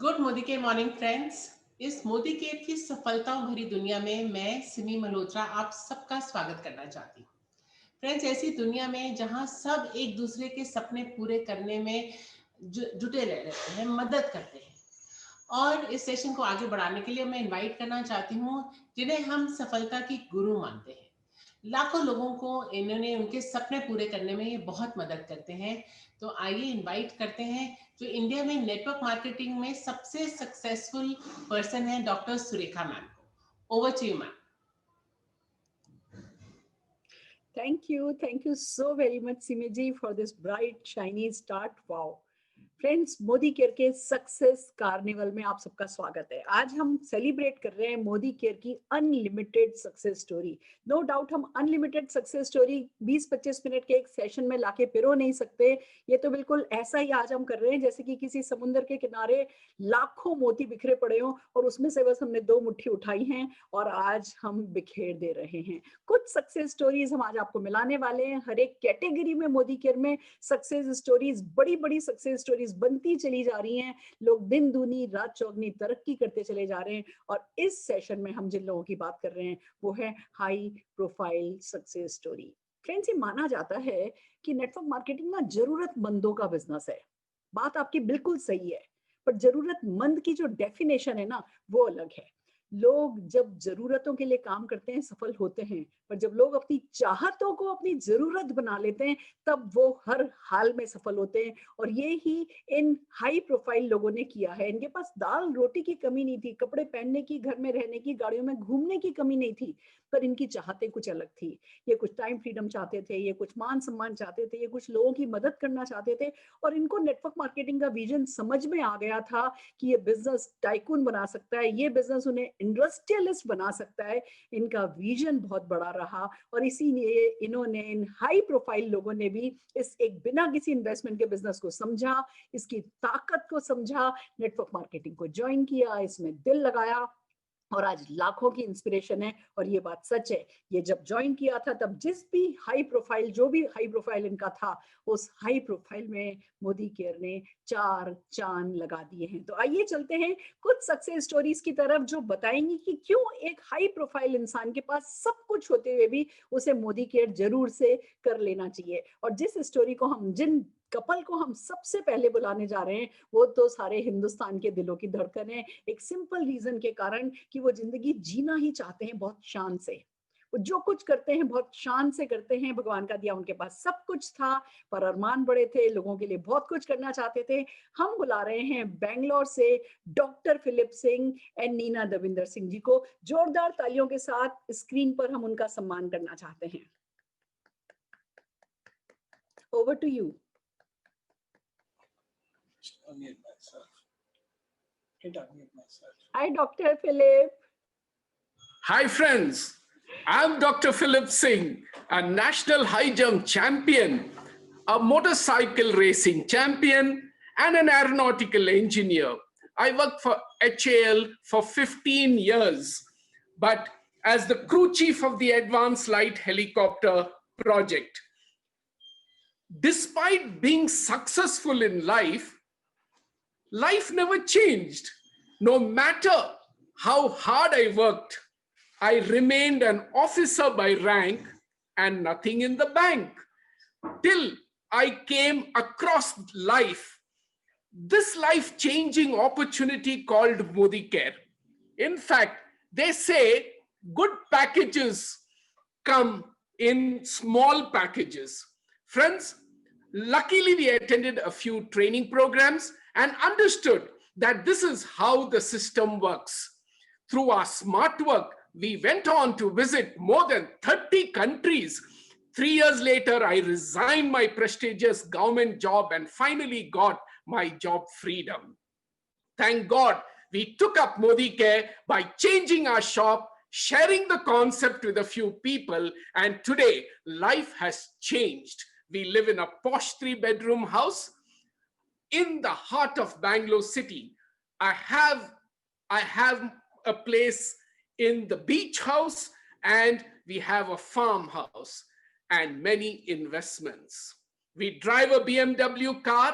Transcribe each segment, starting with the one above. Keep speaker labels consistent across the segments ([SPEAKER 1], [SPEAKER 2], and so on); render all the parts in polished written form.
[SPEAKER 1] Good Modi के morning friends. इस Modi care की सफलताओं भरी दुनिया में मैं सिमी मल्होत्रा आप सबका स्वागत करना चाहती हूँ। फ्रेंड्स, ऐसी दुनिया में जहां सब एक दूसरे के सपने पूरे करने में जुटे रहते हैं, मदद करते हैं, और इस सेशन को आगे बढ़ाने के लिए मैं इनवाइट करना चाहती हूँ जिन्हें हम सफलता की गुरु मानते हैं। लाखों लोगों को इन्होंने उनके सपने पूरे करने में ये बहुत मदद करते हैं। तो आइए इनवाइट करते हैं जो इंडिया में नेटवर्क मार्केटिंग में सबसे सक्सेसफुल पर्सन है, डॉक्टर सुरेखा मैम को। Over to you ma'am.
[SPEAKER 2] Thank you so very much, Simiji, for this bright, shiny start. Wow. Friends, Modi care के सक्सेस कार्निवल में आप सबका स्वागत है। आज हम सेलिब्रेट कर रहे हैं मोदी केयर की unlimited success story. No doubt हम अनलिमिटेड सक्सेस स्टोरी 20-25 मिनट के एक सेशन में लाके पिरो नहीं सकते। ये तो बिल्कुल ऐसा ही आज हम कर रहे हैं जैसे कि किसी समुद्र के किनारे लाखों मोती बिखरे पड़े हों और उसमें से बस हमने 2 मुट्ठी उठाई हैं और आज हम बिखेर दे रहे हैं। कुछ सक्सेस स्टोरीज हम आज आपको मिलाने वाले हैं। हर एक कैटेगरी में मोदी केयर में सक्सेस स्टोरीज, बड़ी बड़ी सक्सेस स्टोरीज बनती चली जा रही हैं। लोग दिन दूनी रात चौगनी तरक्की करते चले जा रहे हैं। और इस सेशन में हम जिन लोगों की बात कर रहे हैं वो है high profile success story. Friends, ये माना जाता है कि नेटवर्क मार्केटिंग ना जरूरतमंदों का बिजनेस है। बात आपकी बिल्कुल सही है, पर जरूरतमंद की जो डेफिनेशन है ना, वो अलग है। लोग जब जरूरतों के लिए काम करते हैं सफल होते हैं, पर जब लोग अपनी चाहतों को अपनी जरूरत बना लेते हैं तब वो हर हाल में सफल होते हैं। और ये ही इन हाई प्रोफाइल लोगों ने किया है। इनके पास दाल रोटी की कमी नहीं थी, कपड़े पहनने की, घर में रहने की, गाड़ियों में घूमने की कमी नहीं थी, पर इनकी चाहतें कुछ अलग थी। ये कुछ टाइम फ्रीडम चाहते थे, ये कुछ मान सम्मान चाहते थे, ये कुछ लोगों की मदद करना चाहते थे। और इनको नेटवर्क मार्केटिंग का विजन समझ में आ गया था कि ये बिजनेस टाइकून बना सकता है, ये बिजनेस उन्हें इंडस्ट्रियलिस्ट बना सकता है। इनका विजन बहुत बड़ा रहा और इसीलिए इन्होंने, इन हाई प्रोफाइल लोगों ने भी इस एक बिना किसी इन्वेस्टमेंट के बिजनेस को समझा, इसकी ताकत को समझा, नेटवर्क मार्केटिंग को ज्वाइन किया, इसमें दिल लगाया और आज लाखों की इंस्पिरेशन है। और ये बात सच है, ये जब ज्वाइन किया था तब जिस भी हाई प्रोफाइल, जो भी हाई प्रोफाइल इनका था, उस हाई प्रोफाइल में मोदी केयर ने 4 चांद लगा दिए हैं। तो आइए चलते हैं कुछ सक्सेस स्टोरीज की तरफ जो बताएंगी कि क्यों एक हाई प्रोफाइल इंसान के पास सब कुछ होते हुए भी उसे मोदी केयर जरूर से कर लेना चाहिए। और जिस स्टोरी को हम, जिन कपल को हम सबसे पहले बुलाने जा रहे हैं, वो तो सारे हिंदुस्तान के दिलों की धड़कन है। एक सिंपल रीजन के कारण कि वो जिंदगी जीना ही चाहते हैं बहुत शान से। वो जो कुछ करते हैं बहुत शान से करते हैं। भगवान का दिया उनके पास सब कुछ था, पर अरमान बड़े थे, लोगों के लिए बहुत कुछ करना चाहते थे। हम बुला रहे हैं बेंगलोर से doctor Philip Singh and Nina Davinder Singh ji को। जोरदार तालियों के साथ स्क्रीन पर हम उनका सम्मान करना चाहते हैं। Over to you.
[SPEAKER 3] Unmute myself. Hit unmute myself.
[SPEAKER 2] Hi, Dr. Philip.
[SPEAKER 3] Hi, friends. I'm Dr. Philip Singh, a national high jump champion, a motorcycle racing champion, and an aeronautical engineer. I worked for HAL for 15 years, but as the crew chief of the Advanced Light Helicopter project. Despite being successful in life, life never changed. No matter how hard I worked, I remained an officer by rank and nothing in the bank. Till I came across life, this life-changing opportunity called Modi Care. In fact, they say good packages come in small packages. Friends, luckily we attended a few training programs and understood that this is how the system works. Through our smart work, we went on to visit more than 30 countries. 3 years later, I resigned my prestigious government job and finally got my job freedom. Thank God we took up Modi Care by changing our shop, sharing the concept with a few people, and today life has changed. We live in a posh 3-bedroom house in the heart of Bangalore city. I have a place in the beach house, and we have a farmhouse and many investments. We drive a BMW car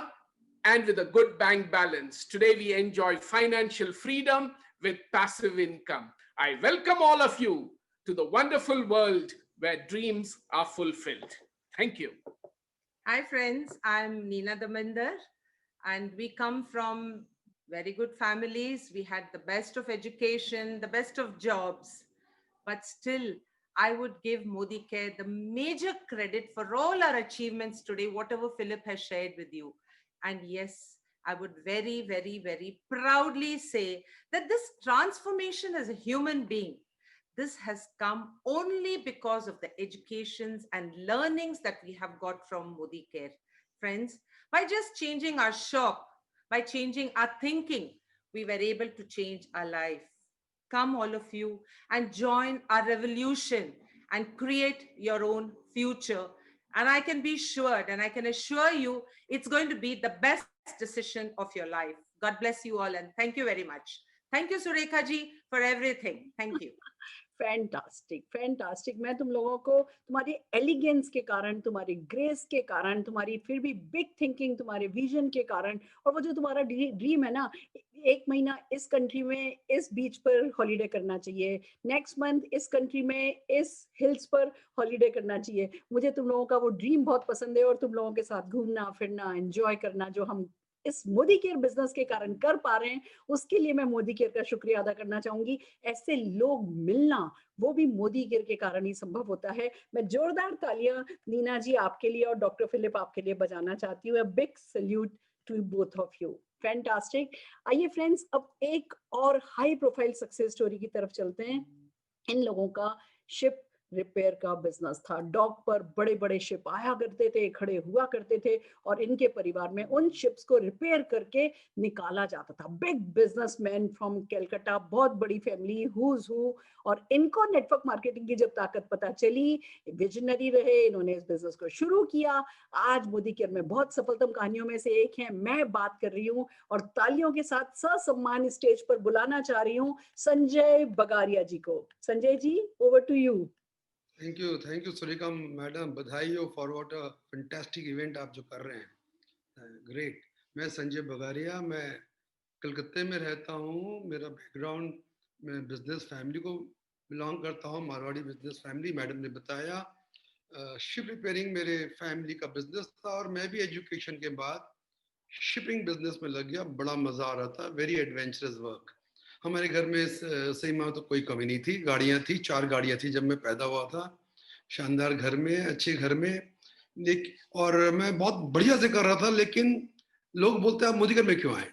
[SPEAKER 3] and with a good bank balance. Today, we enjoy financial freedom with passive income. I welcome all of you to the wonderful world where dreams are fulfilled. Thank you.
[SPEAKER 4] Hi friends, I'm Neena Daminder and we come from very good families. We had the best of education, the best of jobs, but still I would give Modi Care the major credit for all our achievements today, whatever Philip has shared with you. And yes, I would very, very, very proudly say that this transformation as a human being, this has come only because of the educations and learnings that we have got from Modi Care. Friends, by just changing our shop, by changing our thinking, we were able to change our life. Come all of you and join our revolution and create your own future. And I can be sure and I can assure you it's going to be the best decision of your life. God bless you all and thank you very much. Thank you, Surekha ji, for everything. Thank you.
[SPEAKER 2] Fantastic fantastic. मैं तुम लोगों को तुम्हारी elegance के कारण, तुम्हारी grace के कारण, तुम्हारी फिर भी बिग थिंकिंग, तुम्हारे विजन के कारण, और वो जो तुम्हारा ड्रीम है ना, 1 महीना इस कंट्री में इस बीच पर हॉलीडे करना चाहिए, नेक्स्ट मंथ इस कंट्री में इस हिल्स पर हॉलीडे करना चाहिए। मुझे तुम लोगों का वो ड्रीम बहुत पसंद है और तुम लोगों के साथ घूमना फिरना एंजॉय करना जो हम इस मोदी केयर बिजनेस के कारण कर पा रहे हैं, उसके लिए मैं मोदी केयर का शुक्रिया अदा करना चाहूंगी। ऐसे लोग मिलना वो भी मोदी केयर के कारण ही संभव होता है। मैं जोरदार तालियां नीना जी आपके लिए और डॉक्टर फिलिप आपके लिए बजाना चाहती हूँ। Big salute to both of you, fantastic. आइए फ्रेंड्स, अब एक और हाई प्रोफाइल सक्सेस स्टोरी की तरफ चलते हैं। इन लोगों का शिप रिपेयर का बिजनेस था। डॉक पर बड़े बड़े शिप आया करते थे, खड़े हुआ करते थे और इनके परिवार में उन शिप्स को रिपेयर करके निकाला जाता था। बिग बिजनेसमैन फ्रॉम कलकत्ता, बहुत बड़ी फैमिली, हुज हु। और इनको नेटवर्क मार्केटिंग की जब ताकत पता चली, विजनरी रहे, इन्होंने इस बिजनेस को शुरू किया। आज मोदी केयर में बहुत सफलतम कहानियों में से एक है, मैं बात कर रही हूँ और तालियों के साथ ससम्मान स्टेज पर बुलाना चाह रही हूँ संजय बगारिया जी को। Sanjay ji, over to you.
[SPEAKER 5] Thank you Surekha madam, बधाई हो for what a fantastic event आप जो कर रहे हैं, ग्रेट। मैं संजय बगारिया, मैं कलकत्ते में रहता हूँ। मेरा बैकग्राउंड, मैं बिजनेस फैमिली को बिलोंग करता हूँ, मारवाड़ी बिजनेस फैमिली। मैडम ने बताया शिप रिपेयरिंग मेरे फैमिली का बिजनेस था और मैं भी एजुकेशन के बाद शिपिंग बिजनेस में लग गया। बड़ा मजा आ रहा था, वेरी एडवेंचरस वर्क। हमारे घर में सही में तो कोई कमी नहीं थी, गाड़ियां थी, 4 गाड़ियां थी जब मैं पैदा हुआ था। शानदार घर में, अच्छे घर में, और मैं बहुत बढ़िया से कर रहा था। लेकिन लोग बोलते हैं आप मोदी घर में क्यों आए?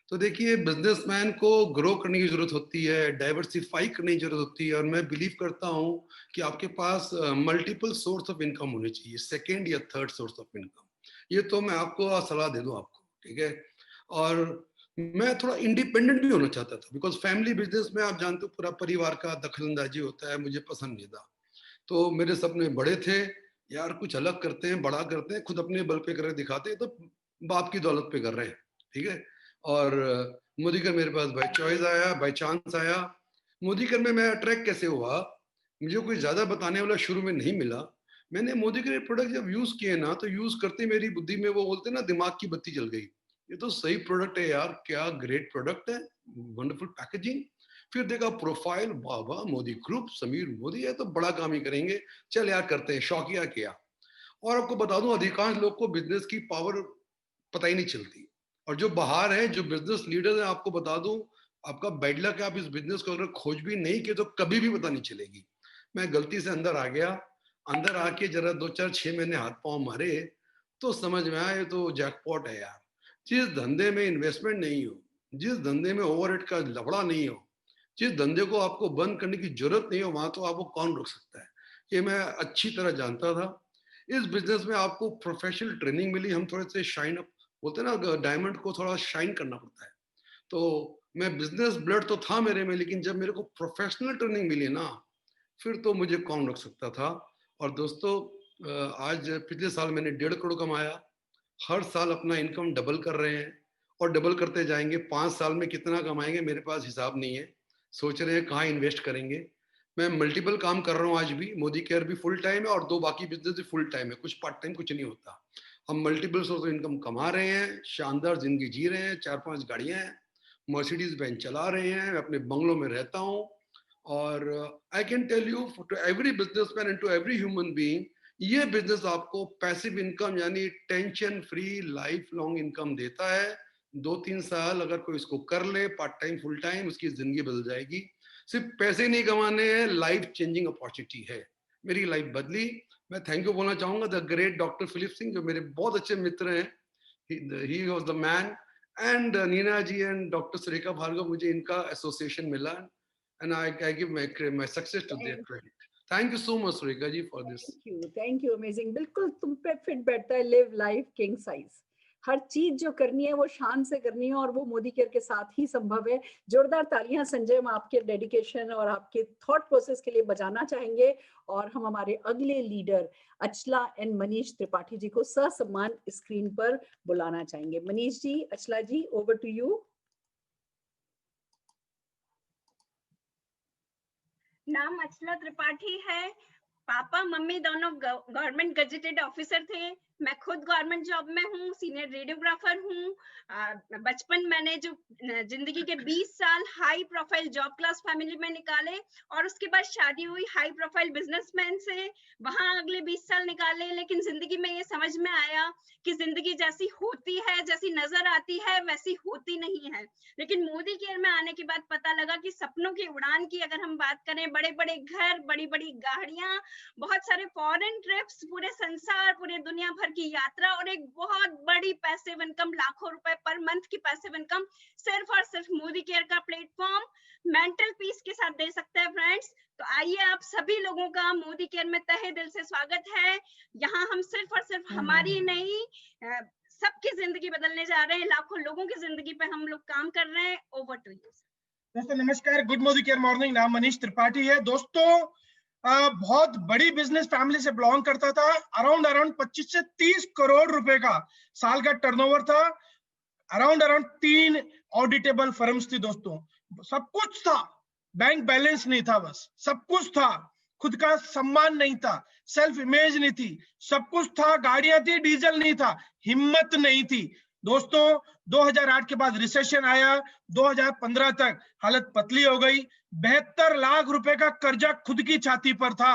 [SPEAKER 5] तो देखिए, बिजनेसमैन को ग्रो करने की जरूरत होती है, डाइवर्सिफाई करने की जरूरत होती है, और मैं बिलीव करता हूँ कि आपके पास मल्टीपल सोर्स ऑफ इनकम होनी चाहिए, सेकेंड या थर्ड सोर्स ऑफ इनकम। ये तो मैं आपको सलाह दे दूं आपको, ठीक है। और मैं थोड़ा इंडिपेंडेंट भी होना चाहता था, बिकॉज फैमिली बिजनेस में आप जानते हो पूरा परिवार का दखलंदाजी होता है, मुझे पसंद नहीं था। तो मेरे सपने बड़े थे, यार कुछ अलग करते हैं, बड़ा करते हैं, खुद अपने बल पे करके दिखाते हैं, तो बाप की दौलत पे कर रहे हैं, ठीक है। और मोदी कर मेरे पास बाय चॉइस आया, बाय चांस आया। मोदी कर में मैं अट्रैक्ट कैसे हुआ, मुझे कोई ज्यादा बताने वाला शुरू में नहीं मिला। मैंने मोदी के प्रोडक्ट जब यूज किए ना, तो यूज करते मेरी बुद्धि में वो बोलते ना, दिमाग की बत्ती जल गई। ये तो सही प्रोडक्ट है यार, क्या ग्रेट प्रोडक्ट है, वंडरफुल पैकेजिंग। फिर देखा प्रोफाइल, वाह वाह, मोदी ग्रुप, समीर मोदी है तो बड़ा काम ही करेंगे, चल यार करते हैं, शौकिया किया। और आपको बता दूं, अधिकांश लोग को बिजनेस की पावर पता ही नहीं चलती। और जो बाहर है, जो बिजनेस लीडर है, आपको बता दूं, आपका बैड लक है, आप इस बिजनेस को अगर खोज भी नहीं किए तो कभी भी पता नहीं चलेगी। मैं गलती से अंदर आ गया, अंदर आके जरा 2-4-6 महीने हाथ पांव मारे तो समझ में आया ये तो जैकपॉट है यार। जिस धंधे में इन्वेस्टमेंट नहीं हो, जिस धंधे में ओवरहेड का लफड़ा नहीं हो, जिस धंधे को आपको बंद करने की जरूरत नहीं हो, वहां तो आपको कौन रोक सकता है, ये मैं अच्छी तरह जानता था। इस बिजनेस में आपको प्रोफेशनल ट्रेनिंग मिली। हम थोड़े से शाइन अप बोलते हैं ना, डायमंड को थोड़ा शाइन करना पड़ता है। तो मैं बिजनेस ब्लड तो था मेरे में, लेकिन जब मेरे को प्रोफेशनल ट्रेनिंग मिली ना, फिर तो मुझे कौन रोक सकता था। और दोस्तों, आज पिछले साल मैंने 1.5 करोड़ कमाया। हर साल अपना इनकम डबल कर रहे हैं और डबल करते जाएंगे। 5 साल में कितना कमाएंगे मेरे पास हिसाब नहीं है, सोच रहे हैं कहाँ इन्वेस्ट करेंगे। मैं मल्टीपल काम कर रहा हूँ आज भी, मोदी केयर भी फुल टाइम है और 2 बाकी बिजनेस भी फुल टाइम है, कुछ पार्ट टाइम कुछ नहीं होता। हम मल्टीपल सोर्स ऑफ इनकम कमा रहे हैं, शानदार जिंदगी जी रहे हैं, 4-5 गाड़ियां हैं, मर्सिडीज बेंज चला रहे हैं, मैं अपने बंगलों में रहता हूँ। और I can tell you to every businessman and to every human being, ये बिजनेस आपको पैसिव इनकम यानी tension free life long income देता है। 2-3 साल अगर कोई इसको कर ले पार्ट टाइम फुल टाइम, उसकी जिंदगी बदल जाएगी। सिर्फ पैसे नहीं कमाने हैं, लाइफ चेंजिंग अपॉर्चुनिटी है। मेरी लाइफ बदली। मैं थैंक यू बोलना चाहूंगा the great doctor Philip Singh, जो मेरे बहुत अच्छे मित्र हैं, he was the man, and Neena ji and doctor Surekha Bhargava, मुझे इनका एसोसिएशन मिला, and I give my success to their credit. Thank you so much Surekha ji for this.
[SPEAKER 2] Thank you, amazing. बिल्कुल तुम पे फिट बैठता है, लिव लाइफ किंग साइज। हर चीज जो करनी है वो शान से करनी है, और वो मोदी केयर के साथ ही संभव है। जोरदार तालियां संजय, मैं आपके डेडिकेशन और आपके थॉट प्रोसेस के लिए बजाना चाहेंगे। और हम हमारे अगले लीडर अचला एंड मनीष त्रिपाठी जी को ससम्मान स्क्रीन पर बुलाना चाहेंगे। Manish ji, Achala ji, over to you.
[SPEAKER 6] नाम अचला त्रिपाठी है। पापा मम्मी दोनों गवर्नमेंट गजेटेड ऑफिसर थे। मैं खुद गवर्नमेंट जॉब में हूँ, सीनियर रेडियोग्राफर हूँ। बचपन मैंने जो जिंदगी के 20 साल high profile job class family में निकाले, और उसके बाद शादी हुई हाई प्रोफाइल बिजनेसमैन से, वहां अगले 20 साल निकाले। लेकिन जिंदगी में ये समझ में आया कि जिंदगी जैसी होती है, जैसी नजर आती है, वैसी होती नहीं है। लेकिन मोदी केयर में आने के बाद पता लगा कि सपनों की उड़ान की अगर हम बात करें, बड़े बड़े घर, बड़ी बड़ी गाड़ियां, बहुत सारे फॉरेन ट्रिप्स, पूरे संसार, पूरे दुनिया भर की यात्रा, और एक बहुत बड़ी पैसिव इनकम, लाखों रुपए पर मंथ की पैसिव इनकम सिर्फ और सिर्फ मोदी केयर का प्लेटफॉर्म मेंटल पीस के साथ दे सकता है फ्रेंड्स। तो आइए आप सभी लोगों का मोदी केयर में तहे दिल से स्वागत है। यहाँ हम सिर्फ और सिर्फ हमारी नहीं, सबकी जिंदगी बदलने जा रहे हैं, लाखों लोगों की जिंदगी पे हम लोग काम कर रहे हैं। Over to you.
[SPEAKER 7] दोस्तों नमस्कार, गुड मोदी केयर मॉर्निंग। नाम मनीष त्रिपाठी है। दोस्तों बहुत बड़ी बिजनेस फैमिली से बिलोंग करता था। अराउंड 25 से 30 करोड़ रुपए का साल का टर्नओवर था। अराउंड 3 ऑडिटेबल फर्म्स थी दोस्तों। सब कुछ था, बैंक बैलेंस नहीं था, बस सब कुछ था। खुद का सम्मान नहीं था, सेल्फ इमेज नहीं थी, सब कुछ था। गाड़ियां थी, डीजल नहीं था, हिम्मत नहीं थी। दोस्तों 2008 के बाद रिसेशन आया, 2015 तक हालत पतली हो गई। 72 लाख रुपए का कर्जा खुद की छाती पर था,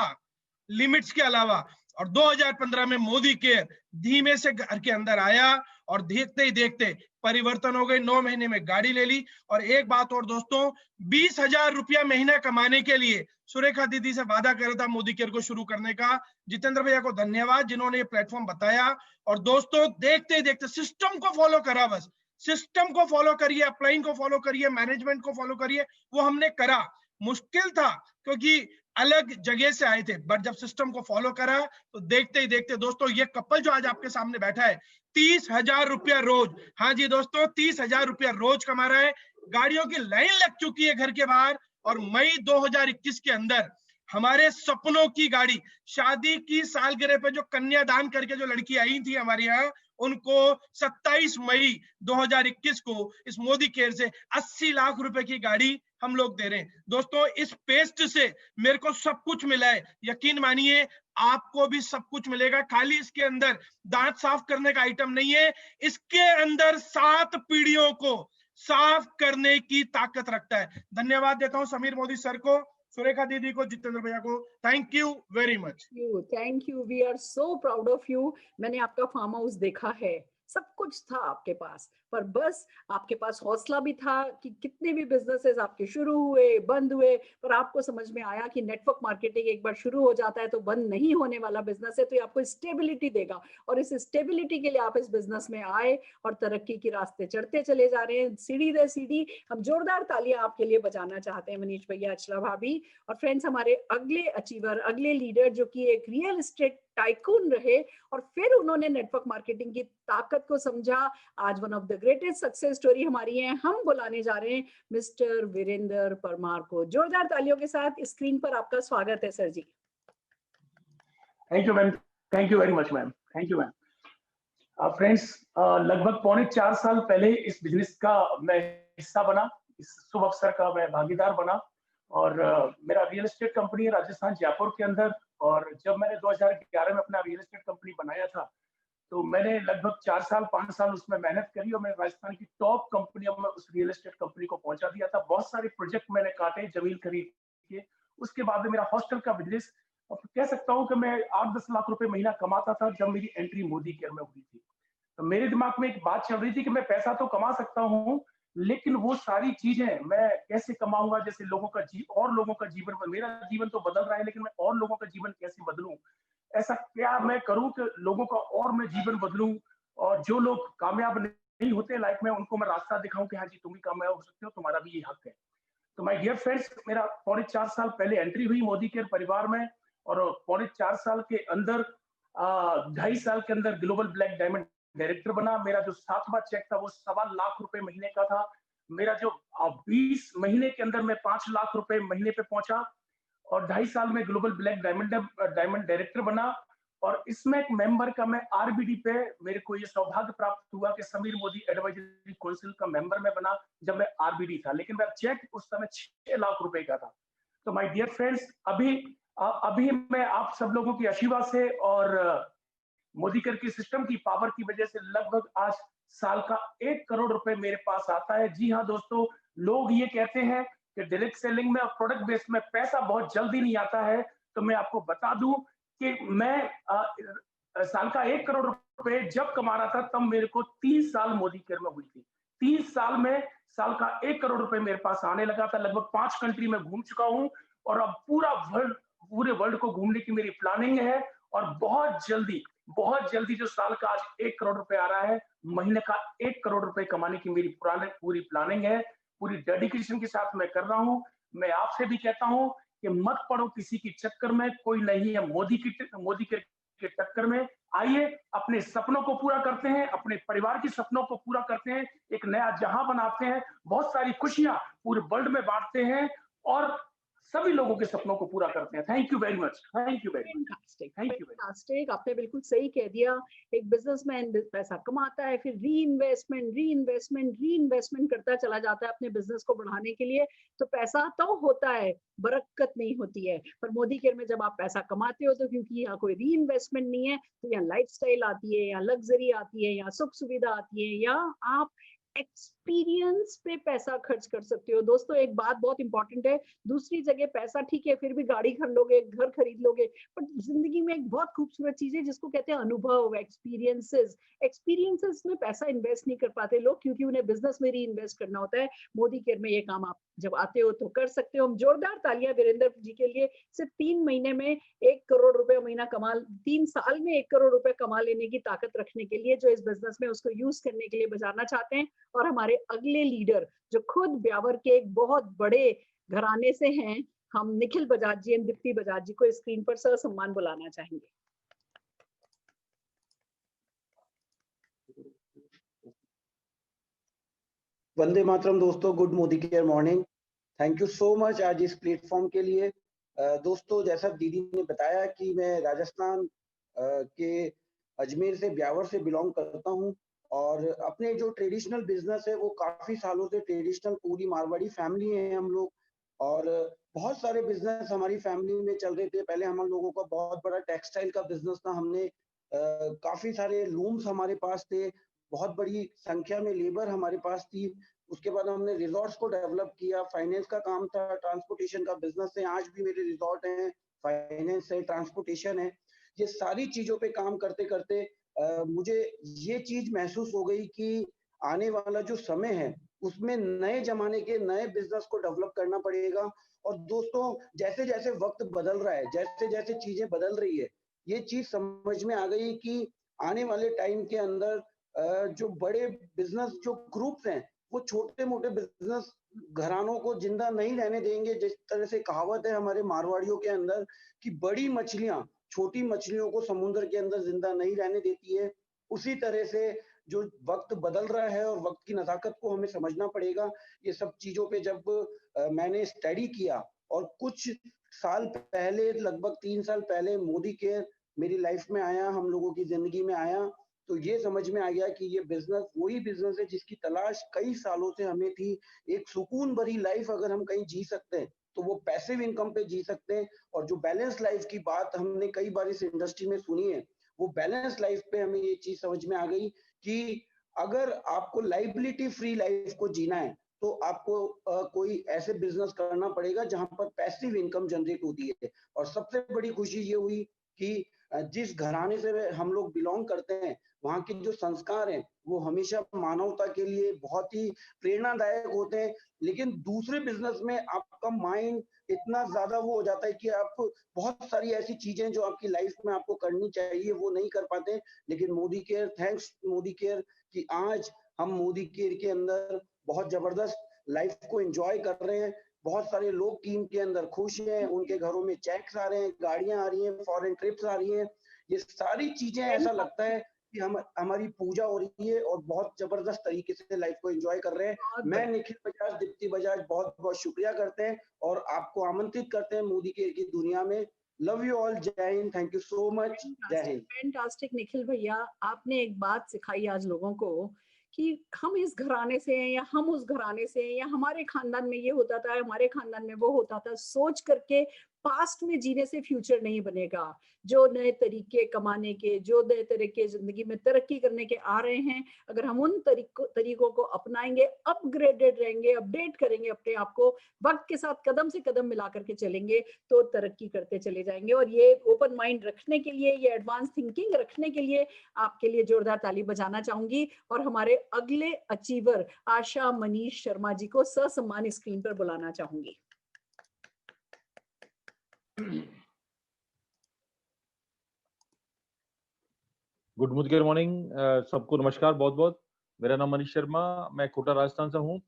[SPEAKER 7] लिमिट्स के अलावा। और 2015 में मोदी केयर धीमे से घर के अंदर आया, और देखते ही देखते परिवर्तन हो गए। 9 महीने में गाड़ी ले ली। और एक बात और दोस्तों, 20,000 रुपया महीना कमाने के लिए सुरेखा दीदी से वादा कर रहा था मोदी केयर को शुरू करने का। जितेंद्र भैया को धन्यवाद जिन्होंने ये प्लेटफॉर्म बताया। और दोस्तों देखते ही देखते सिस्टम को फॉलो करा, बस सिस्टम को फॉलो करिए, अपलाइन को फॉलो करिए, मैनेजमेंट को फॉलो करिए। वो हमने करा। मुश्किल था क्योंकि अलग जगह से आए थे, बट जब सिस्टम को फॉलो करा तो देखते ही देखते दोस्तों ये कपल जो आज आपके सामने बैठा है, 30,000 रुपया रोज, हाँ जी दोस्तों 30,000 रुपया रोज कमा रहा है। गाड़ियों की लाइन लग चुकी है घर के बाहर। और मई 2021 के अंदर हमारे सपनों की गाड़ी, शादी की सालगिरह पे जो कन्यादान करके जो लड़की आई थी हमारे यहाँ, उनको 27 मई 2021 को इस मोदी केयर से 80 लाख रुपए की गाड़ी हम लोग दे रहे हैं। दोस्तों इस पेस्ट से मेरे को सब कुछ मिला है, यकीन मानिए आपको भी सब कुछ मिलेगा। खाली इसके अंदर दांत साफ करने का आइटम नहीं है, इसके अंदर 7 पीढ़ियों को साफ करने की ताकत रखता है। धन्यवाद देता हूं समीर मोदी सर को, सुरेखा दीदी को, जितेंद्र भैया को। Thank you very much.
[SPEAKER 2] Thank you, we are so proud of you. मैंने आपका फार्म हाउस देखा है, सब कुछ था आपके पास, पर बस आपके पास हौसला भी था कि कितने भी बिजनेसेस आपके शुरू हुए, बंद हुए, पर आपको समझ में आया कि नेटवर्क मार्केटिंग एक बार शुरू हो जाता है तो बंद नहीं होने वाला बिजनेस है, तो ये आपको स्टेबिलिटी देगा। और इस स्टेबिलिटी के लिए आप इस बिजनेस में आए और तरक्की के रास्ते चढ़ते चले जा रहे हैं, सीढ़ी दर सीढ़ी। हम जोरदार तालियां आपके लिए बजाना चाहते हैं मनीष भैया, अचला भाभी। और फ्रेंड्स, हमारे अगले अचीवर, अगले लीडर जो कि एक रियल एस्टेट टाइकून रहे और फिर उन्होंने नेटवर्क मार्केटिंग की ताकत को समझा। आज one of the greatest success story हमारी है। हम बुलाने जा रहे हैं मिस्टर वीरेंद्र परमार को। जोरदार तालियों के साथ स्क्रीन पर आपका स्वागत है sir ji.
[SPEAKER 8] Thank you ma'am, thank you very much ma'am, thank you ma'am. Friends, लगभग 3.25 साल पहले इस बिजनेस का मैं हिस्सा बना, इस शुभ अवसर का मैं भागीदार बना। और मेरा रियल एस्टेट कंपनी है राजस्थान जयपुर के अंदर। और जब मैंने 2011 में अपना रियल एस्टेट कंपनी बनाया था तो मैंने लगभग 4 साल 5 साल उसमें मेहनत करी और मैंने राजस्थान की टॉप कंपनियों में उस रियल एस्टेट कंपनी को पहुंचा दिया था। बहुत सारे प्रोजेक्ट मैंने काटे, जमीन खरीद के। उसके बाद में मेरा हॉस्टल का बिजनेस, अब कह सकता हूँ कि मैं 8-10 लाख रुपए महीना कमाता था जब मेरी एंट्री मोदी केयर में हुई थी। तो मेरे दिमाग में एक बात चल रही थी कि मैं पैसा तो कमा सकता हूँ, लेकिन वो सारी चीजें मैं कैसे कमाऊंगा, जैसे लोगों का और लोगों का जीवन, मेरा जीवन तो बदल रहा है लेकिन मैं और लोगों का जीवन कैसे बदलूं, ऐसा क्या मैं करूं कि लोगों का और मैं जीवन बदलूं, और जो लोग कामयाब नहीं होते लाइफ में उनको मैं रास्ता दिखाऊं कि हाँ जी तुम भी कामयाब हो सकते हो, तुम्हारा भी ये हक है। तो माय डियर फ्रेंड्स, मेरा पौने 4 साल पहले एंट्री हुई मोदी केयर परिवार में, और पौने 4 साल के अंदर 2.5 साल के अंदर ग्लोबल ब्लैक डायमंड डायरेक्टर बना। मेरा जो 7वां चेक था वो 1.25 लाख रुपए महीने का था। मेरा जो 20 महीने के अंदर मैं 5 लाख रुपए महीने पे पहुंचा, और 2.5 साल में ग्लोबल ब्लैक डायमंड डायरेक्टर बना। और इसमें एक मेंबर का मैं आरबीडी पे, मेरे को ये सौभाग्य प्राप्त हुआ कि समीर मोदी एडवाइजरी काउंसिल का मेंबर में बना जब मैं आरबीडी था, लेकिन मेरा चेक उस समय 6 लाख रुपए का था। तो माय डियर फ्रेंड्स, अभी मैं आप सब लोगों की आशीर्वाद से और मोदी केयर की सिस्टम की पावर की वजह से लगभग आज साल का 1 करोड़ रुपए मेरे पास आता है। जी हाँ दोस्तों, लोग ये कहते हैं कि डायरेक्ट सेलिंग में और प्रोडक्ट बेस में पैसा बहुत जल्दी नहीं आता है, तो मैं आपको बता दूं कि मैं साल का 1 करोड़ रुपए जब कमा रहा था तब मेरे को 3 साल मोदी केयर में हुई थी। 3 साल में साल का 1 करोड़ रुपए मेरे पास आने लगा था। लगभग 5 कंट्री में घूम चुका हूं, और अब पूरे वर्ल्ड को घूमने की मेरी प्लानिंग है। और बहुत जल्दी जो साल का आज 1 करोड़ रुपए आ रहा है, महीने का 1 करोड़ रुपए कमाने की मेरी पूरी प्लानिंग है, पूरी डेडिकेशन के साथ मैं कर रहा हूं। मैं आपसे भी कहता हूं कि मत पड़ो किसी की चक्कर में, कोई नहीं है मोदी के चक्कर में। आइए अपने सपनों को पूरा करते हैं, अपने परिवार के सपनों को पूरा करते हैं, एक नया जहां बनाते हैं, बहुत सारी खुशियां पूरे वर्ल्ड में बांटते हैं, और सभी लोगों के सपनों को पूरा करते हैं। Thank you very much, thank you very much, thank you.
[SPEAKER 2] Fantastic, आपने बिल्कुल सही कह दिया। एक बिजनेसमैन पैसा कमाता है, फिर रीइन्वेस्टमेंट करता चला जाता है अपने बिजनेस को बढ़ाने के लिए, तो पैसा तो होता है, बरकत नहीं होती है। पर मोदी केयर में जब आप पैसा कमाते हो तो क्योंकि यहाँ कोई रीइन्वेस्टमेंट नहीं है, तो यहाँ लाइफस्टाइल आती है, यहाँ लग्जरी आती है, यहाँ सुख सुविधा आती है, या आप एक्सपीरियंस पे पैसा खर्च कर सकते हो। दोस्तों एक बात बहुत इंपॉर्टेंट है, दूसरी जगह पैसा ठीक है, फिर भी गाड़ी खरीद लोगे, घर खरीद लोगे, पर जिंदगी में एक बहुत खूबसूरत चीज है जिसको कहते हैं अनुभव, एक्सपीरियंसेस में पैसा इन्वेस्ट नहीं कर पाते लोग, क्योंकि उन्हें बिजनेस में री इन्वेस्ट करना होता है। मोदी केयर में ये काम आप जब आते हो तो कर सकते हो। हम जोरदार तालियां वीरेंद्र जी के लिए, सिर्फ 3 महीने में 1 करोड़ रुपए महीना 3 साल में 1 करोड़ रुपए कमा लेने की ताकत रखने के लिए, जो इस बिजनेस में उसको यूज करने के लिए बजाना चाहते हैं। और हमारे अगले लीडर जो खुद ब्यावर के एक बहुत बड़े घराने से हैं, हम निखिल बजाज जी एंड दीप्ति बजाज जी को स्क्रीन पर सम्मान बुलाना चाहेंगे।
[SPEAKER 9] वंदे मातरम दोस्तों, good Modi care morning. Thank you so much आज इस प्लेटफॉर्म के लिए। दोस्तों जैसा दीदी ने बताया कि मैं राजस्थान के अजमेर से, ब्यावर से बिलोंग करता हूं, और अपने जो ट्रेडिशनल बिजनेस है वो काफी सालों से ट्रेडिशनल, पूरी मारवाड़ी फैमिली है हम लोग, और बहुत सारे बिजनेस हमारी फैमिली में चल रहे थे। पहले हम लोगों का बहुत बड़ा टेक्सटाइल का बिजनेस था, हमने काफी सारे लूम्स हमारे पास थे, बहुत बड़ी संख्या में लेबर हमारे पास थी। उसके बाद हमने रिजॉर्ट्स को डेवलप किया, फाइनेंस का काम था, ट्रांसपोर्टेशन का बिजनेस है, आज भी मेरे रिजॉर्ट हैं, फाइनेंस है, ट्रांसपोर्टेशन है। ये सारी चीजों पे काम करते करते मुझे ये चीज महसूस हो गई कि आने वाला जो समय है उसमें नए जमाने के नए बिजनेस को डेवलप करना पड़ेगा। और दोस्तों जैसे जैसे वक्त बदल रहा है, जैसे जैसे चीजें बदल रही है, ये चीज समझ में आ गई कि आने वाले टाइम के अंदर जो बड़े बिजनेस जो ग्रुप्स हैं वो छोटे मोटे बिजनेस घरानों को जिंदा नहीं रहने देंगे। जिस तरह से कहावत है हमारे मारवाड़ियों के अंदर कि बड़ी मछलियां छोटी मछलियों को समुद्र के अंदर जिंदा नहीं रहने देती है, उसी तरह से जो वक्त बदल रहा है और वक्त की नजाकत को हमें समझना पड़ेगा। ये सब चीजों पे जब मैंने स्टडी किया, और कुछ साल पहले, लगभग 3 साल पहले मोदी केयर मेरी लाइफ में आया, हम लोगों की जिंदगी में आया, तो ये समझ में आ गया कि ये बिजनेस वही बिजनेस है जिसकी तलाश कई सालों से हमें थी। एक सुकून भरी लाइफ अगर हम कहीं जी सकते हैं तो वो पैसिव इनकम पे जी सकते हैं, और जो बैलेंस लाइफ की बात हमने कई बार इस इंडस्ट्री में सुनी है वो बैलेंस लाइफ पे हमें ये चीज समझ में आ गई कि अगर आपको लाइबिलिटी फ्री लाइफ को जीना है तो आपको कोई ऐसे बिजनेस करना पड़ेगा जहां पर पैसिव इनकम जनरेट होती है। और सबसे बड़ी खुशी ये हुई कि जिस घराने से हम लोग बिलोंग करते हैं वहाँ के जो संस्कार हैं वो हमेशा मानवता के लिए बहुत ही प्रेरणादायक होते हैं। लेकिन दूसरे बिजनेस में आपका माइंड इतना ज्यादा वो हो जाता है कि आप बहुत सारी ऐसी चीजें जो आपकी लाइफ में आपको करनी चाहिए वो नहीं कर पाते। लेकिन Modi care, thanks Modi care कि आज हम मोदी केयर के अंदर बहुत जबरदस्त लाइफ को एंजॉय कर रहे हैं। बहुत सारे लोग टीम के अंदर खुश हैं, उनके घरों में चेक्स आ रहे हैं, गाड़ियां आ रही हैं, फॉरेन ट्रिप्स आ रही हैं। ये सारी चीजें ऐसा लगता है कि हमारी पूजा हो रही है और बहुत जबरदस्त तरीके से लाइफ को एंजॉय कर रहे हैं। मैं निखिल बजाज, दीप्ति बजाज बहुत बहुत शुक्रिया करते हैं और आपको आमंत्रित करते हैं मोदी केयर की दुनिया में। लव यू ऑल, जय Hind, thank you so much, जय हिंद।
[SPEAKER 2] फैंटास्टिक निखिल भैया, आपने एक बात सिखाई आज लोगों को कि हम इस घराने से हैं या हम उस घराने से हैं या हमारे खानदान में ये होता था, हमारे खानदान में वो होता था। सोच करके पास्ट में जीने से फ्यूचर नहीं बनेगा। जो नए तरीके कमाने के, जो नए तरीके जिंदगी में तरक्की करने के आ रहे हैं, अगर हम उन तरीकों को अपनाएंगे, अपग्रेडेड रहेंगे, अपडेट करेंगे अपने आप को, वक्त के साथ कदम से कदम मिला करके चलेंगे तो तरक्की करते चले जाएंगे। और ये ओपन माइंड रखने के लिए, ये एडवांस थिंकिंग रखने के लिए आपके लिए जोरदार ताली बजाना चाहूंगी और हमारे अगले अचीवर आशा मनीष शर्मा जी को ससम्मान स्क्रीन पर बुलाना चाहूंगी।
[SPEAKER 10] गुड मोदी केयर मॉर्निंग, सबको नमस्कार बहुत बहुत। मेरा नाम मनीष शर्मा, मैं कोटा राजस्थान से हूँ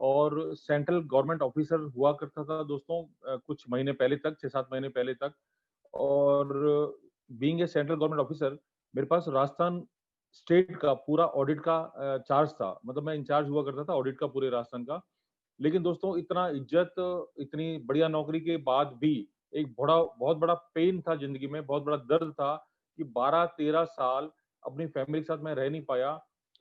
[SPEAKER 10] और सेंट्रल गवर्नमेंट ऑफिसर हुआ करता था दोस्तों कुछ महीने पहले तक, 6-7 महीने पहले तक। और being a central government officer मेरे पास राजस्थान स्टेट का पूरा ऑडिट का चार्ज था, मतलब मैं इंचार्ज हुआ करता था ऑडिट का पूरे राजस्थान का। लेकिन दोस्तों इतना इज्जत, इतनी बढ़िया नौकरी के बाद भी एक बहुत बड़ा पेन था जिंदगी में, बहुत बड़ा दर्द था कि 12-13 साल अपनी फैमिली के साथ मैं रह नहीं पाया।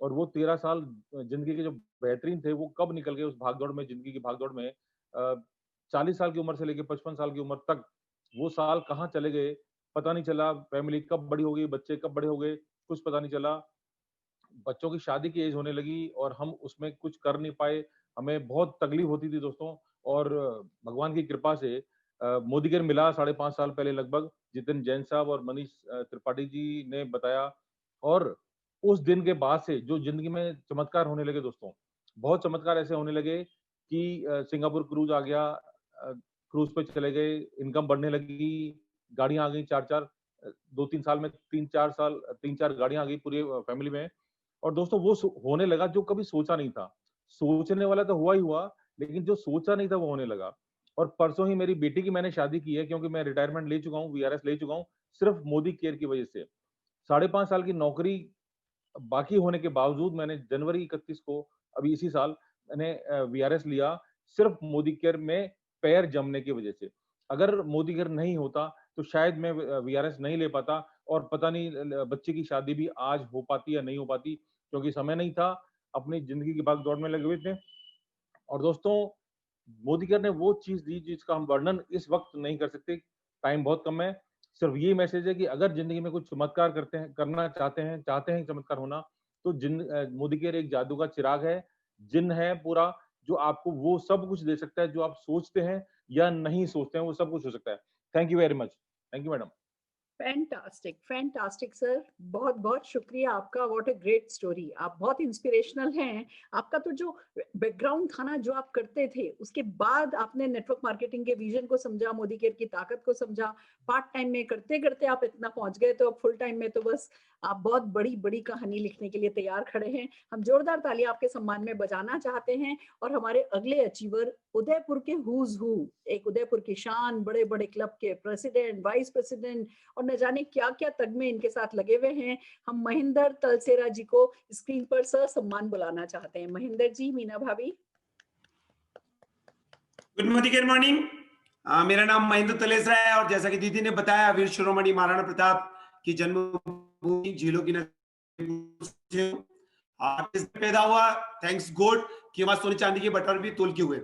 [SPEAKER 10] और वो 13 साल जिंदगी के जो बेहतरीन थे वो कब निकल गए उस भागदौड़ में, जिंदगी की भागदौड़ में। 40 साल की उम्र से लेकर 55 साल की उम्र तक वो साल कहाँ चले गए पता नहीं चला। फैमिली कब बड़ी हो गई, बच्चे कब बड़े हो गए, कुछ पता नहीं चला। बच्चों की शादी की एज होने लगी और हम उसमें कुछ कर नहीं पाए, हमें बहुत तकलीफ होती थी दोस्तों। और भगवान की कृपा से मोदी केयर मिला 5.5 साल पहले लगभग, जितिन जैन साहब और मनीष त्रिपाठी जी ने बताया। और उस दिन के बाद से जो जिंदगी में चमत्कार होने लगे दोस्तों, बहुत चमत्कार ऐसे होने लगे कि सिंगापुर क्रूज आ गया, क्रूज पे चले गए, इनकम बढ़ने लगी, गाड़ियां आ गई 4-4, 2-3 साल में 3-4 गाड़ियां आ गई पूरी फैमिली में। और दोस्तों वो होने लगा जो कभी सोचा नहीं था। सोचने वाला तो हुआ ही हुआ, लेकिन जो सोचा नहीं था वो होने लगा। और परसों ही मेरी बेटी की मैंने शादी की है, क्योंकि मैं रिटायरमेंट ले चुका हूँ, वीआरएस ले चुका हूँ, सिर्फ मोदी केयर की वजह से। 5.5 साल की नौकरी बाकी होने के बावजूद मैंने जनवरी 31 को अभी इसी साल मैंने वीआरएस लिया, सिर्फ मोदी केयर में पैर जमने की वजह से। अगर मोदी केयर नहीं होता तो शायद मैं वीआरएस नहीं ले पाता और पता नहीं बच्चे की शादी भी आज हो पाती या नहीं हो पाती, क्योंकि समय नहीं था, अपनी जिंदगी की भाग दौड़ में लगे हुए थे। और दोस्तों मोदी केयर ने वो चीज दी जिसका हम वर्णन इस वक्त नहीं कर सकते, टाइम बहुत कम है। सिर्फ ये मैसेज है कि अगर जिंदगी में कुछ चमत्कार करना चाहते हैं चमत्कार होना, तो मोदी केयर एक जादू का चिराग है, जिन है पूरा, जो आपको वो सब कुछ दे सकता है जो आप सोचते हैं या नहीं सोचते हैं, वो सब कुछ हो सकता है। Thank you very much. Thank you madam.
[SPEAKER 2] Fantastic, fantastic sir, बहुत बहुत शुक्रिया आपका। व्हाट अ ग्रेट स्टोरी, आप बहुत इंस्पिरेशनल हैं। आपका तो जो बैकग्राउंड था ना, जो आप करते थे, उसके बाद आपने नेटवर्क मार्केटिंग के विजन को समझा, मोदी केयर की ताकत को समझा, पार्ट टाइम में करते करते आप इतना पहुंच गए, तो अब फुल टाइम में तो बस आप बहुत बड़ी बड़ी कहानी लिखने के लिए तैयार खड़े हैं। हम जोरदार ताली आपके सम्मान में बजाना चाहते हैं। और हमारे अगले अचीवर उदयपुर के हुज हु, एक उदयपुर की शान, बड़े बड़े क्लब के प्रेसिडेंट, वाइस प्रेसिडेंट और न जाने क्या क्या तगमे इनके साथ लगे हुए हैं। हम महेंद्र तलसेरा जी को स्क्रीन पर ससम्मान बुलाना चाहते हैं। महेंद्र जी, मीना भाभी।
[SPEAKER 11] Good Modi care morning. मेरा नाम महेंद्र तलेसरा है और जैसा कि दीदी ने बताया, वीर शिरोमणि महाराणा प्रताप की जन्मभूमि झीलों की पैदा हुआ। थैंक्स गॉड कि हमारे सोने चांदी के बटवारे भी तोल के हुए।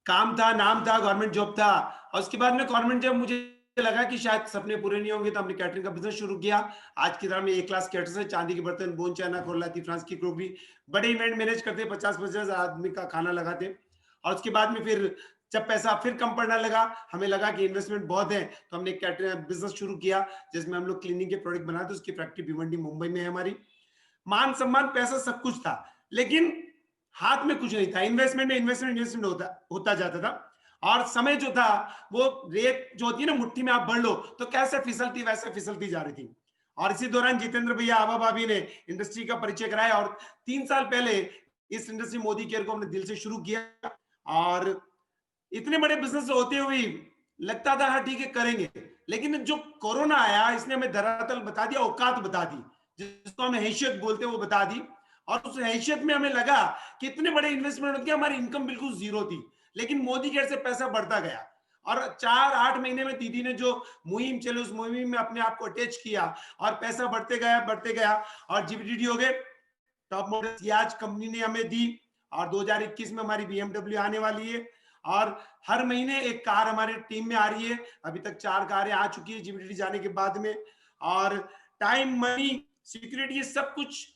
[SPEAKER 11] काम था, नाम था, गवर्नमेंट जॉब था। और उसके बाद में गवर्नमेंट जब मुझे लगा कि शायद सपने पूरे नहीं होंगे, तो हमने कैटरिंग का बिजनेस शुरू किया। आज की तरह में ए क्लास कैटर्स है, चांदी के बर्तन, बोन चाइना, खोलाती फ्रांस की क्रोकरी, बड़े इवेंट मैनेज करते, 50-50 आदमी का खाना लगाते। और उसके बाद में फिर जब पैसा फिर कम पड़ने लगा, हमें लगा कि इन्वेस्टमेंट बहुत है, तो हमने कैटरिंग बिजनेस शुरू किया, जिसमें हम लोग क्लीनिंग के प्रोडक्ट बनाते। उसकी फैक्ट्री भिवंडी मुंबई में है हमारी। मान सम्मान पैसा सब कुछ था, लेकिन हाथ में कुछ नहीं था। इन्वेस्टमेंट में इन्वेस्टमेंट होता जाता था, और समय जो था वो रेत जो होती है ना, मुट्ठी में आप भर लो तो कैसे फिसलती वैसे फिसलती जा रही थी। और इसी दौरान जितेंद्र भैया, आबा भाभी ने इंडस्ट्री का परिचय कराया, और 3 साल पहले इस इंडस्ट्री मोदी केयर को हमने दिल से शुरू किया। और इतने बड़े बिजनेस होते हुए लगता था हाँ ठीक है करेंगे, लेकिन जो कोरोना आया इसने हमें धरातल बता दिया, औकात बता दी, जिसको हम हैसियत बोलते हैं वो बता दी। और उस हैसियत में हमें लगा कि इतने बड़े इन्वेस्टमेंट होती है, हमारी इनकम बिल्कुल जीरो थी, लेकिन मोदी केयर से पैसा बढ़ता गया। और 4-8 महीने में दीदी ने जो मुहिम चली, उस मुहिम में अपने आप को अटैच किया, और पैसा बढ़ते गया और जीबीडीडी हो गए। टॉप मॉडल सियाज कंपनी ने हमें दी, और 2021 में हमारी BMW आने वाली है, और हर महीने एक कार हमारे टीम में आ रही है। अभी तक 4 कारें आ चुकी है जीबीडीडी जाने के बाद में। और टाइम, मनी, सिक्योरिटी, ये सब कुछ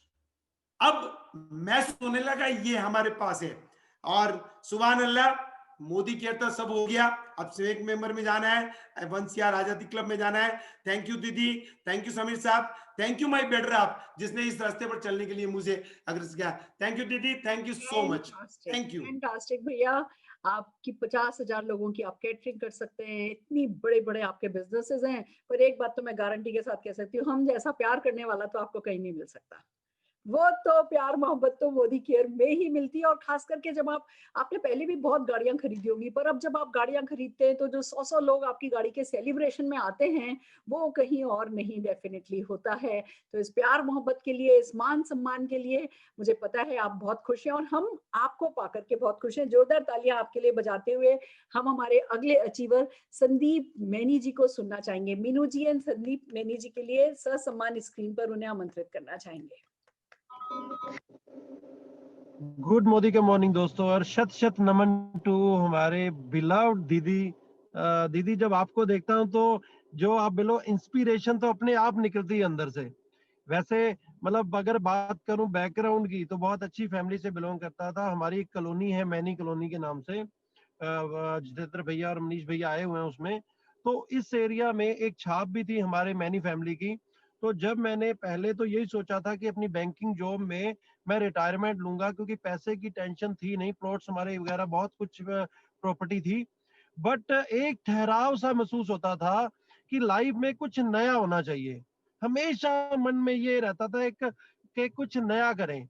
[SPEAKER 11] अब महसूस होने लगा, ये हमारे पास है। और सुभान अल्लाह, मोदी केयर तो सब हो गया, अब सिविक मेंबर में जाना है, 1CR आजादी क्लब में जाना है। थैंक यू दीदी, थैंक यू समीर साहब, थैंक यू माय बेटर आप, जिसने इस रास्ते पर चलने के लिए मुझे अग्रसर किया। थैंक यू दीदी, thank you so much, thank you.
[SPEAKER 2] Fantastic भैया, आपकी 50,000 लोगों की आप कैटरिंग कर सकते हैं, इतनी बड़े बड़े आपके बिजनेसेस हैं। पर एक बात तो मैं गारंटी के साथ कह सकती हूँ, हम जैसा प्यार करने वाला तो आपको कहीं नहीं मिल सकता। वो तो प्यार मोहब्बत तो मोदी केयर में ही मिलती है। और खास करके जब आपने पहले भी बहुत गाड़ियां खरीदी होंगी, पर अब जब आप गाड़ियां खरीदते हैं तो जो 100 लोग आपकी गाड़ी के सेलिब्रेशन में आते हैं, वो कहीं और नहीं डेफिनेटली होता है। तो इस प्यार मोहब्बत के लिए, इस मान सम्मान के लिए मुझे पता है आप बहुत खुश हैं, और हम आपको पाकर के बहुत खुश हैं। जोरदार तालियां आपके लिए बजाते हुए हम हमारे अगले अचीवर संदीप मैनी जी को सुनना चाहेंगे। मीनू जी एंड संदीप मैनी जी के लिए ससम्मान स्क्रीन पर उन्हें आमंत्रित करना चाहेंगे।
[SPEAKER 12] गुड मोदी के मॉर्निंग दोस्तों, और शत शत नमन टू हमारे बिलव्ड दीदी। दीदी, जब आपको देखता हूं तो जो आप बिलो इंस्पिरेशन तो अपने आप निकलती है अंदर से। वैसे मतलब अगर बात करूं बैकग्राउंड की, तो बहुत अच्छी फैमिली से बिलोंग करता था। हमारी एक कॉलोनी है मैनी कॉलोनी के नाम से, जितेंद्र भैया और मनीष भैया आए हुए हैं उसमें। तो इस एरिया में एक छाप भी थी हमारे मैनी फैमिली की। तो जब मैंने पहले तो यही सोचा था कि अपनी बैंकिंग जॉब में मैं रिटायरमेंट लूंगा, क्योंकि पैसे की टेंशन थी नहीं, प्लॉट्स हमारे वगैरह बहुत कुछ प्रॉपर्टी थी। बट एक ठहराव सा महसूस होता था कि लाइफ में कुछ नया होना चाहिए। हमेशा मन में ये रहता था एक कि कुछ नया करें।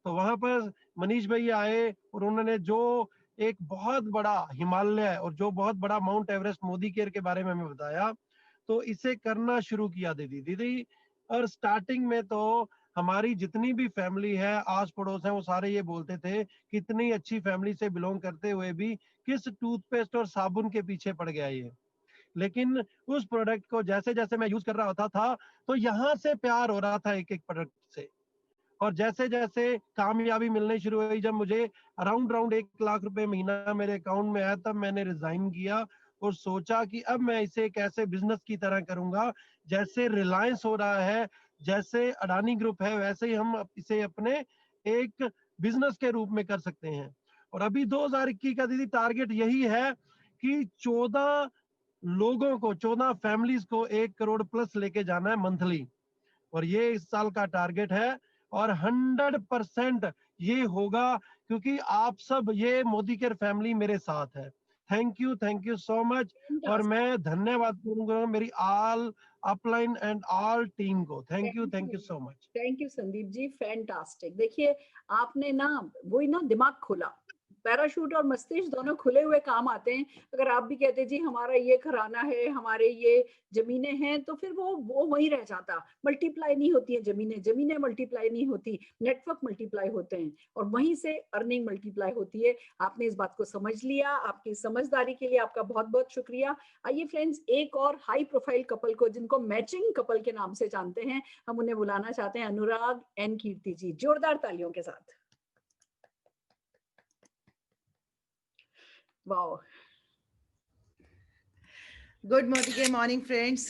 [SPEAKER 12] तो वहां पर मनीष भैया आए और उन्होंने जो एक बहुत बड़ा हिमालय और जो बहुत बड़ा माउंट एवरेस्ट मोदी केयर के बारे में हमें बताया, तो इसे करना शुरू किया दीदी। और स्टार्टिंग में तो हमारी जितनी भी फैमिली है, आस पड़ोस है, वो सारे ये बोलते थे कि इतनी अच्छी फैमिली से बिलोंग करते हुए भी किस टूथपेस्ट और साबुन के पीछे पड़ गया ये। लेकिन उस प्रोडक्ट को जैसे जैसे मैं यूज कर रहा होता था, तो यहाँ से प्यार हो रहा था एक एक प्रोडक्ट से। और जैसे जैसे कामयाबी मिलने शुरू हुई, जब मुझे अराउंड 1 लाख रुपए महीना मेरे अकाउंट में आया, तब मैंने रिजाइन किया और सोचा कि अब मैं इसे एक ऐसे बिजनेस की तरह करूंगा जैसे रिलायंस हो रहा है, जैसे अडानी ग्रुप है, वैसे ही हम इसे अपने एक बिजनेस के रूप में कर सकते हैं। और अभी 2021 का दीदी टारगेट यही है कि 14 लोगों को, 14 फैमिलीज को 1 करोड़ प्लस लेके जाना है मंथली। और ये इस साल का टारगेट है, और 100% ये होगा, क्योंकि आप सब, ये मोदी केयर फैमिली मेरे साथ है। Thank you so much. और मैं धन्यवाद करूंगा मेरी all upline and all team को। Thank you so much.
[SPEAKER 2] Thank you Sandeep ji, fantastic. देखिए, आपने ना वही ना दिमाग खोला। पैराशूट और मस्तिष्क दोनों खुले हुए काम आते हैं। अगर आप भी कहते जी हमारा ये घराना है, हमारे ये जमीनें हैं, तो फिर वो वहीं रह जाता। मल्टीप्लाई नहीं होती है जमीनें मल्टीप्लाई नहीं होती, नेटवर्क मल्टीप्लाई होते हैं, और वहीं से अर्निंग मल्टीप्लाई होती है। आपने इस बात को समझ लिया, आपकी समझदारी के लिए आपका बहुत बहुत शुक्रिया। आइए फ्रेंड्स, एक और हाई प्रोफाइल कपल को, जिनको मैचिंग कपल के नाम से जानते हैं, हम उन्हें बुलाना चाहते हैं, अनुराग एंड कीर्ति जी। जोरदार तालियों के साथ। वाओ।
[SPEAKER 13] Good morning friends.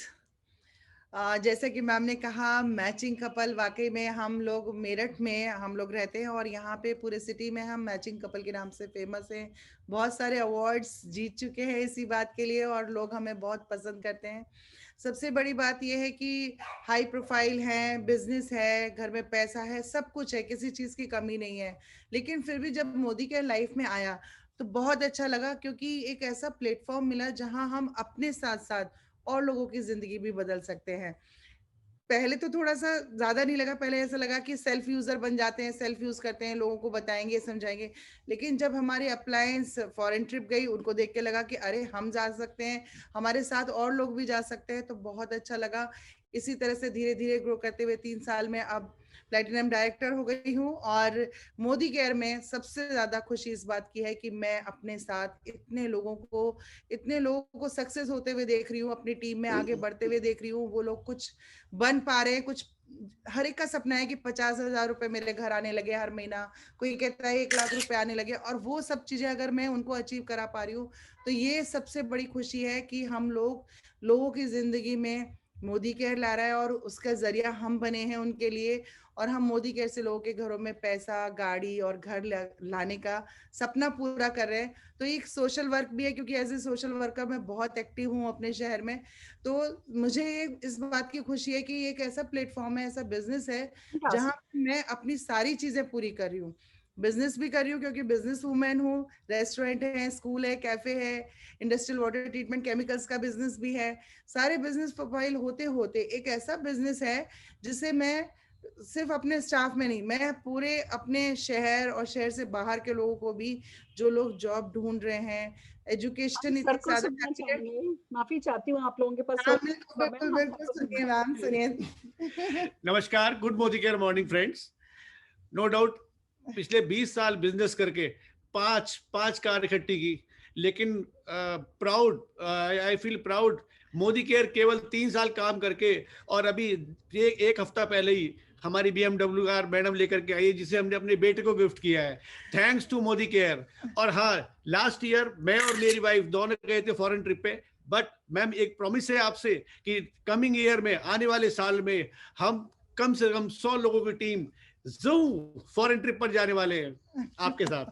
[SPEAKER 13] जैसा कि मैम ने कहा, मैचिंग कपल, वाकई में हम लोग मेरठ में हम लोग रहते हैं और यहाँ पे पूरे सिटी में हम मैचिंग कपल के नाम से फेमस हैं। बहुत सारे अवार्ड्स जीत चुके हैं इसी बात के लिए और लोग हमें बहुत पसंद करते हैं। सबसे बड़ी बात यह है कि हाई प्रोफाइल है, बिजनेस है, घर में पैसा है, सब कुछ है, किसी चीज़ की कमी नहीं है। लेकिन फिर भी जब मोदी के लाइफ में आया तो बहुत अच्छा लगा, क्योंकि एक ऐसा प्लेटफॉर्म मिला जहां हम अपने साथ साथ और लोगों की जिंदगी भी बदल सकते हैं। पहले तो थोड़ा सा ज्यादा नहीं लगा, पहले ऐसा लगा कि सेल्फ यूजर बन जाते हैं, सेल्फ यूज करते हैं, लोगों को बताएंगे, समझाएंगे। लेकिन जब हमारी अप्लायंस फॉरेन ट्रिप गई, उनको देख के लगा कि अरे हम जा सकते हैं, हमारे साथ और लोग भी जा सकते हैं, तो बहुत अच्छा लगा। इसी तरह से धीरे धीरे ग्रो करते हुए 3 साल में अब प्लेटिनम डायरेक्टर हो गई हूँ। और मोदी केयर में सबसे ज्यादा खुशी इस बात की है कि मैं अपने साथ इतने लोगों को सक्सेस होते हुए देख रही हूँ, अपनी टीम में आगे बढ़ते हुए देख रही हूँ। वो लोग कुछ बन पा रहे हैं, कुछ हर एक का सपना है कि 50,000 रुपए मेरे घर आने लगे हर महीना, कोई कहता है 1 लाख रुपए आने लगे, और वो सब चीजें अगर मैं उनको अचीव करा पा रही हूँ तो ये सबसे बड़ी खुशी है कि हम लोगों की जिंदगी में मोदी केयर ला रहा है और उसका जरिया हम बने हैं उनके लिए। और हम मोदी केयर से लोगों के घरों में पैसा, गाड़ी और घर लाने का सपना पूरा कर रहे हैं। तो एक सोशल वर्क भी है, क्योंकि एज ए सोशल वर्कर मैं बहुत एक्टिव हूँ अपने शहर में। तो मुझे इस बात की खुशी है कि एक ऐसा प्लेटफॉर्म है, ऐसा बिजनेस है जहाँ मैं अपनी सारी चीजें पूरी कर रही हूँ। बिजनेस भी कर रही हूँ क्योंकि बिजनेस वूमेन हूँ, रेस्टोरेंट है, स्कूल है, कैफे है, इंडस्ट्रियल वाटर ट्रीटमेंट केमिकल्स का बिजनेस भी है। सारे बिजनेस प्रोफाइल होते होते एक ऐसा बिजनेस है जिसे मैं सिर्फ अपने स्टाफ में नहीं, मैं पूरे अपने शहर और शहर से बाहर के लोगों को भी, जो लोग जॉब ढूंढ रहे हैं, एजुकेशन इतनी ज्यादा,
[SPEAKER 2] माफी चाहती हूँ आप लोगों के पास।
[SPEAKER 13] बिल्कुल सुनिए मैम, सुनिए।
[SPEAKER 11] नमस्कार, good Modi care morning friends. No doubt पिछले 20 साल बिजनेस करके पांच कार इकट्ठी की, लेकिन proud, I feel proud. Modi care केवल 3 साल काम करके, और अभी एक हफ्ता पहले ही हमारी BMW कार मैडम लेकर के आई, जिसे हमने अपने बेटे को गिफ्ट किया है, थैंक्स टू मोदी केयर। और हाँ, लास्ट ईयर मैं और मेरी वाइफ दोनों गए थे फॉरेन ट्रिप पे। बट मैम, एक प्रॉमिस है आपसे कि कमिंग ईयर में, आने वाले साल में, हम कम से कम 100 लोगों की टीम फॉरेन ट्रिप पर जाने वाले हैं आपके साथ।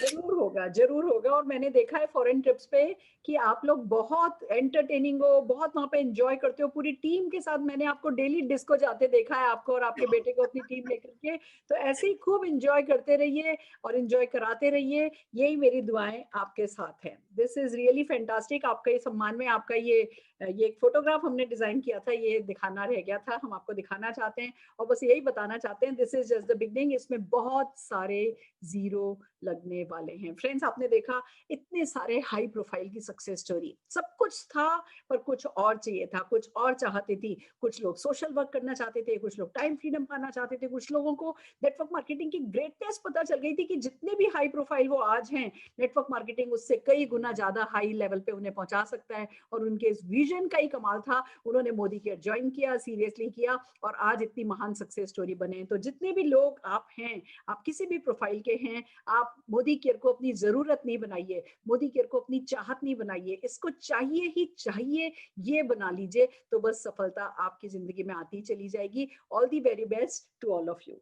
[SPEAKER 2] जरूर होगा। और मैंने देखा है फॉरेन ट्रिप्स पे कि आप लोग बहुत एंटरटेनिंग हो, बहुत वहां पे एंजॉय करते हो पूरी टीम के साथ। मैंने आपको डेली डिस्को जाते देखा है, आपको और आपके बेटे को अपनी टीम लेकर के। तो ऐसे ही खूब एंजॉय करते रहिए और एंजॉय कराते रहिए, यही मेरी दुआएं आपके साथ हैं। This is really fantastic. आपका ये सम्मान में आपका ये एक फोटोग्राफ हमने डिजाइन किया था, ये दिखाना रह गया था, हम आपको दिखाना चाहते हैं और बस यही बताना चाहते हैं, this is just the beginning. इसमें बहुत सारे जीरो लगने वाले हैं। फ्रेंड्स, आपने देखा इतने सारे हाई प्रोफाइल की सक्सेस स्टोरी, सब कुछ था पर कुछ और चाहिए था, कुछ और चाहती थी। कुछ लोग सोशल वर्क करना चाहते थे, कुछ लोग टाइम फ्रीडम पाना चाहते थे, कुछ लोगों को नेटवर्क मार्केटिंग की ग्रेटनेस पता चल गई थी कि जितने भी हाई प्रोफाइल वो आज हैं, नेटवर्क मार्केटिंग उससे कई गुना ज्यादा हाई लेवल पे उन्हें पहुंचा सकता है। और उनके इस विजन का ही कमाल था, उन्होंने मोदी केयर ज्वाइन किया, सीरियसली किया और आज इतनी महान सक्सेस स्टोरी बने। तो जितने भी लोग आप हैं, आप किसी भी प्रोफाइल के हैं, आप मोदी केयर को अपनी जरूरत नहीं बनाइए, मोदी केयर को अपनी चाहत नहीं बनाइए, इसको चाहिए ही चाहिए ये बना लीजिए, तो बस सफलता आपकी जिंदगी में आती चली जाएगी। All the very best to all of you.